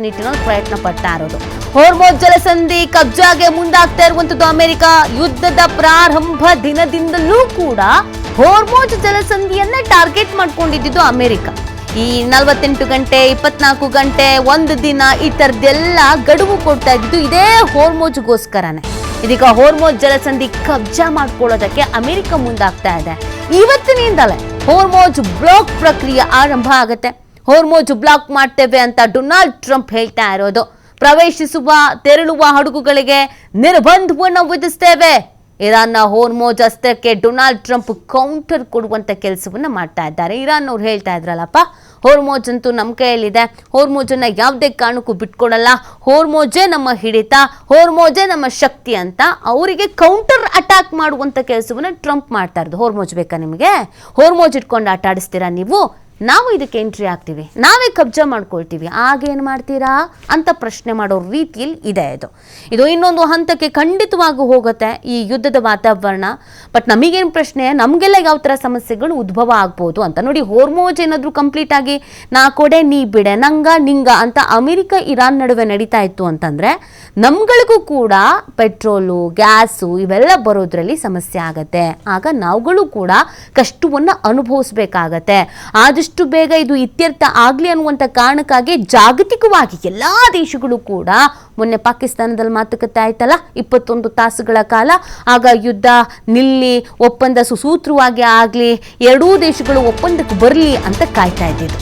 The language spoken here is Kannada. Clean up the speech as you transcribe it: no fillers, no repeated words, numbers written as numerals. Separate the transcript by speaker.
Speaker 1: ನಿಟ್ಟಿನಲ್ಲಿ ಪ್ರಯತ್ನ ಪಡ್ತಾ ಇರೋದು. ಹೋರ್ಮೋಜ್ ಜಲಸಂಧಿ ಕಬ್ಜಾಗೆ ಮುಂದಾಗ್ತಾ ಇರುವಂತದ್ದು ಅಮೆರಿಕ. ಯುದ್ಧದ ಪ್ರಾರಂಭ ದಿನದಿಂದಲೂ ಕೂಡ ಹೋರ್ಮೋಜ್ ಜಲಸಂಧಿಯನ್ನ ಟಾರ್ಗೆಟ್ ಮಾಡ್ಕೊಂಡಿದ್ದು ಅಮೆರಿಕ. ಈ 48 ಗಂಟೆ 24 ಗಂಟೆ ಒಂದು ದಿನ ಈ ತರದೆಲ್ಲ ಗಡುವು ಕೊಡ್ತಾ ಇದ್ದು ಇದೇ ಹೋರ್ಮೋಜ್ಗೋಸ್ಕರನೇ. ಇದೀಗ ಹೋರ್ಮೋಜ್ ಜಲಸಂಧಿ ಕಬ್ಜಾ ಮಾಡ್ಕೊಳ್ಳೋದಕ್ಕೆ ಅಮೆರಿಕ ಮುಂದಾಗ್ತಾ ಇದೆ. ಇವತ್ತಿನಿಂದಲೇ ಹೋರ್ಮೋಜ್ ಬ್ಲಾಕ್ ಪ್ರಕ್ರಿಯೆ ಆರಂಭ ಆಗುತ್ತೆ. ಹೋರ್ಮೋಜ್ ಬ್ಲಾಕ್ ಮಾಡ್ತೇವೆ ಅಂತ ಡೊನಾಲ್ಡ್ ಟ್ರಂಪ್ ಹೇಳ್ತಾ ಇರೋದು. ಪ್ರವೇಶಿಸುವ ತೆರಳುವ ಹಡಗುಗಳಿಗೆ ನಿರ್ಬಂಧವನ್ನು ವಿಧಿಸ್ತೇವೆ. ಇರಾನ್ನ ಹೋರ್ಮೋಜ್ ಅಸ್ತ್ರಕ್ಕೆ ಡೊನಾಲ್ಡ್ ಟ್ರಂಪ್ ಕೌಂಟರ್ ಕೊಡುವಂತ ಕೆಲಸವನ್ನ ಮಾಡ್ತಾ ಇದ್ದಾರೆ. ಇರಾನ್ ಅವ್ರು ಹೇಳ್ತಾ ಇದ್ರಲ್ಲಪ್ಪ, ಹೋರ್ಮೋಜ್ ಅಂತೂ ನಮ್ಮ ಕೈಯಲ್ಲಿದೆ, ಹೋರ್ಮೋಜನ್ನ ಯಾವುದೇ ಕಾರಣಕ್ಕೂ ಬಿಟ್ಕೊಡಲ್ಲ, ಹೋರ್ಮೋಜೇ ನಮ್ಮ ಹಿಡಿತ, ಹೋರ್ಮೋಜೇ ನಮ್ಮ ಶಕ್ತಿ ಅಂತ ಅವರಿಗೆ ಕೌಂಟರ್ ಅಟ್ಯಾಕ್ ಮಾಡುವಂತ ಕೆಲಸವನ್ನ ಟ್ರಂಪ್ ಮಾಡ್ತಾ ಇರೋದು. ಹೋರ್ಮೋಜ್ ಬೇಕಾ ನಿಮಗೆ? ಹೋರ್ಮೋಜ್ ಇಟ್ಕೊಂಡು ಆಟ ಆಡಿಸ್ತೀರಾ ನೀವು? ನಾವು ಇದಕ್ಕೆ ಎಂಟ್ರಿ ಆಗ್ತೀವಿ, ನಾವೇ ಕಬ್ಜಾ ಮಾಡ್ಕೊಳ್ತೀವಿ, ಆಗೇನು ಮಾಡ್ತೀರಾ ಅಂತ ಪ್ರಶ್ನೆ ಮಾಡೋ ರೀತಿಯಲ್ಲಿ ಇದೆ ಇದು ಇನ್ನೊಂದು ಹಂತಕ್ಕೆ ಖಂಡಿತವಾಗಿ ಹೋಗುತ್ತೆ ಈ ಯುದ್ಧದ ವಾತಾವರಣ. ಬಟ್ ನಮಗೇನು ಪ್ರಶ್ನೆ, ನಮಗೆಲ್ಲ ಯಾವ ಥರ ಸಮಸ್ಯೆಗಳು ಉದ್ಭವ ಆಗ್ಬೋದು ಅಂತ ನೋಡಿ. ಹೋರ್ಮೋಜ್ ಏನಾದರೂ ಕಂಪ್ಲೀಟ್ ಆಗಿ ನಾ ಕೊಡೆ ನೀ ಬಿಡೆ, ನಂಗ ನಿಂಗ ಅಂತ ಅಮೆರಿಕ ಇರಾನ್ ನಡುವೆ ನಡೀತಾ ಇತ್ತು ಅಂತಂದರೆ ನಮ್ಗಳಿಗೂ ಕೂಡ ಪೆಟ್ರೋಲು ಗ್ಯಾಸು ಇವೆಲ್ಲ ಬರೋದ್ರಲ್ಲಿ ಸಮಸ್ಯೆ ಆಗತ್ತೆ. ಆಗ ನಾವುಗಳು ಕೂಡ ಕಷ್ಟವನ್ನು ಅನುಭವಿಸ್ಬೇಕಾಗತ್ತೆ. ಆದಷ್ಟು ಬೇಗ ಇದು ಇತ್ಯರ್ಥ ಆಗಲಿ ಅನ್ನುವಂಥ ಕಾರಣಕ್ಕಾಗಿ ಜಾಗತಿಕವಾಗಿ ಎಲ್ಲ ದೇಶಗಳು ಕೂಡ ಮೊನ್ನೆ ಪಾಕಿಸ್ತಾನದಲ್ಲಿ ಮಾತುಕತೆ ಆಯ್ತಲ್ಲ 21 ತಾಸುಗಳ ಕಾಲ, ಆಗ ಯುದ್ಧ ನಿಲ್ಲಿ, ಒಪ್ಪಂದ ಸುಸೂತ್ರವಾಗಿ ಆಗಲಿ, ಎರಡೂ ದೇಶಗಳು ಒಪ್ಪಂದಕ್ಕೆ ಬರಲಿ ಅಂತ ಕಾಯ್ತಾ ಇದ್ದಿದ್ದು.